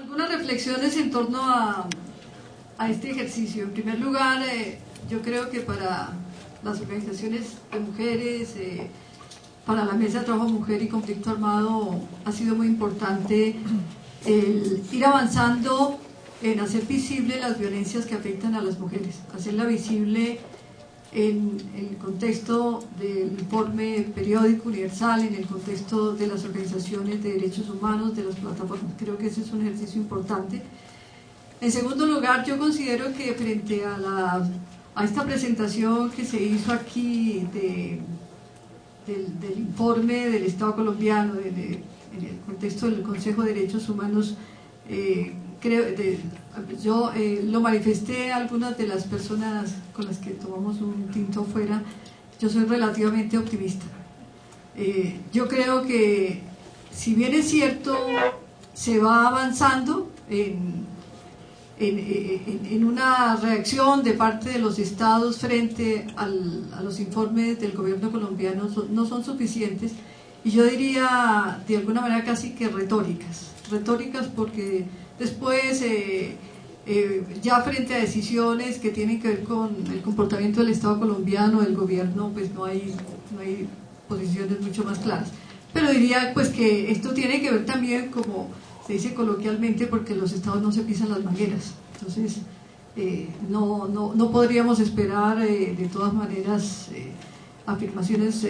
Algunas reflexiones en torno a este ejercicio. En primer lugar, yo creo que para las organizaciones de mujeres, para la Mesa de Trabajo Mujer y Conflicto Armado, ha sido muy importante el ir avanzando en hacer visible las violencias que afectan a las mujeres, hacerla visible en el contexto del informe periódico universal, en el contexto de las organizaciones de derechos humanos, de las plataformas. Creo que ese es un ejercicio importante. En segundo lugar, yo considero que frente a esta presentación que se hizo aquí del informe del Estado colombiano, en el contexto del Consejo de Derechos Humanos, yo lo manifesté a algunas de las personas con las que tomamos un tinto afuera. Yo soy relativamente optimista. Yo creo que, si bien es cierto, se va avanzando en una reacción de parte de los estados frente a los informes del gobierno colombiano, no son suficientes, y yo diría de alguna manera casi que retóricas porque después ya frente a decisiones que tienen que ver con el comportamiento del Estado colombiano, del gobierno, pues no hay posiciones mucho más claras. Pero diría pues que esto tiene que ver también, como se dice coloquialmente, porque los estados no se pisan las mangueras. Entonces no podríamos esperar de todas maneras afirmaciones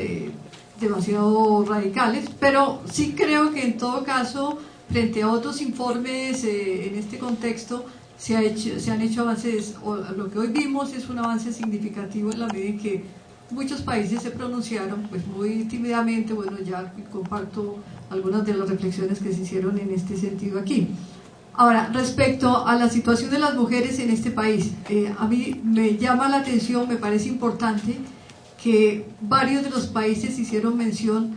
demasiado radicales, pero sí creo que en todo caso, frente a otros informes en este contexto, se han hecho avances. Lo que hoy vimos es un avance significativo en la medida en que muchos países se pronunciaron pues muy tímidamente. Bueno, ya comparto algunas de las reflexiones que se hicieron en este sentido aquí. Ahora, respecto a la situación de las mujeres en este país, a mí me llama la atención, me parece importante que varios de los países hicieron mención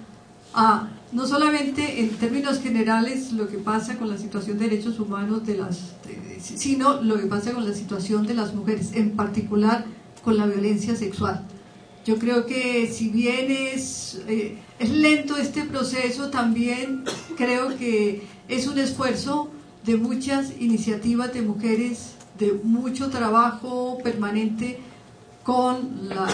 a, no solamente en términos generales, lo que pasa con la situación de derechos humanos sino lo que pasa con la situación de las mujeres, en particular con la violencia sexual. Yo creo que, si bien es lento este proceso, también creo que es un esfuerzo de muchas iniciativas de mujeres, de mucho trabajo permanente con la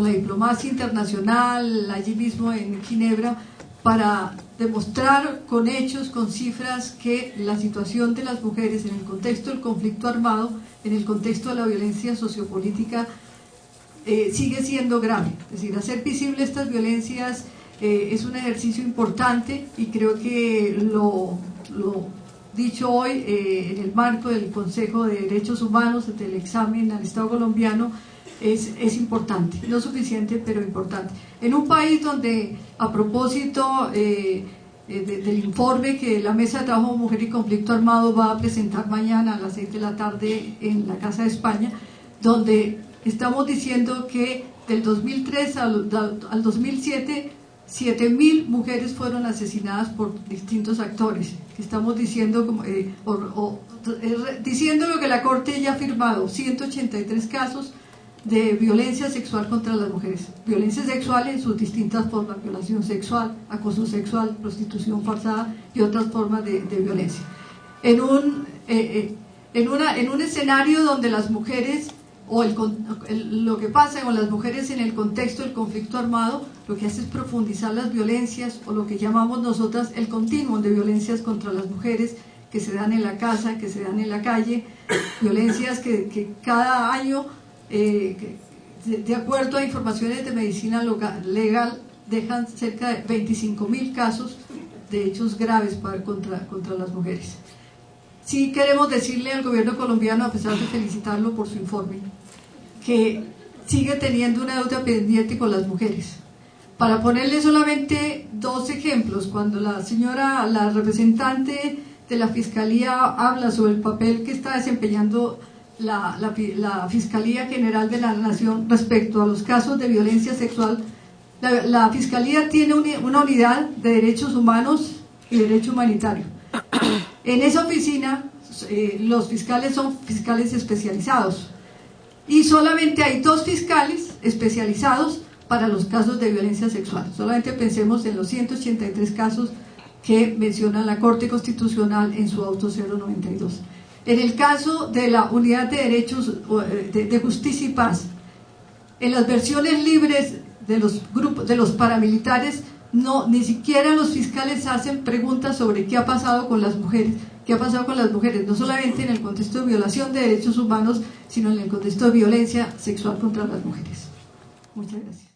diplomacia internacional, allí mismo en Ginebra, para demostrar con hechos, con cifras, que la situación de las mujeres en el contexto del conflicto armado, en el contexto de la violencia sociopolítica, sigue siendo grave. Es decir, hacer visible estas violencias es un ejercicio importante, y creo que lo dicho hoy en el marco del Consejo de Derechos Humanos, del examen al Estado colombiano, es importante, no suficiente, pero importante. En un país donde, a propósito del informe que la Mesa de Trabajo Mujer y Conflicto Armado va a presentar mañana a las 6 de la tarde en la Casa de España, donde estamos diciendo que del 2003 al 2007 7.000 mujeres fueron asesinadas por distintos actores. Estamos diciendo, diciendo lo que la Corte ya ha afirmado: 183 casos de violencia sexual contra las mujeres. Violencia sexual en sus distintas formas: violación sexual, acoso sexual, prostitución forzada y otras formas de violencia. En un escenario donde las mujeres, lo que pasa con las mujeres en el contexto del conflicto armado, lo que hace es profundizar las violencias, o lo que llamamos nosotras el continuum de violencias contra las mujeres, que se dan en la casa, que se dan en la calle, violencias que cada año, de acuerdo a informaciones de medicina legal, dejan cerca de 25.000 casos de hechos graves contra las mujeres. Sí queremos decirle al gobierno colombiano, a pesar de felicitarlo por su informe, que sigue teniendo una deuda pendiente con las mujeres. Para ponerle solamente dos ejemplos, cuando la representante de la Fiscalía habla sobre el papel que está desempeñando la Fiscalía General de la Nación respecto a los casos de violencia sexual, la Fiscalía tiene una unidad de derechos humanos y derecho humanitario. En esa oficina los fiscales son fiscales especializados, y solamente hay 2 fiscales especializados para los casos de violencia sexual. Solamente pensemos en los 183 casos que menciona la Corte Constitucional en su auto 092. En el caso de la Unidad de Derechos de Justicia y Paz, en las versiones libres de los grupos, de los paramilitares, ni siquiera los fiscales hacen preguntas sobre qué ha pasado con las mujeres, no solamente en el contexto de violación de derechos humanos, sino en el contexto de violencia sexual contra las mujeres. Muchas gracias.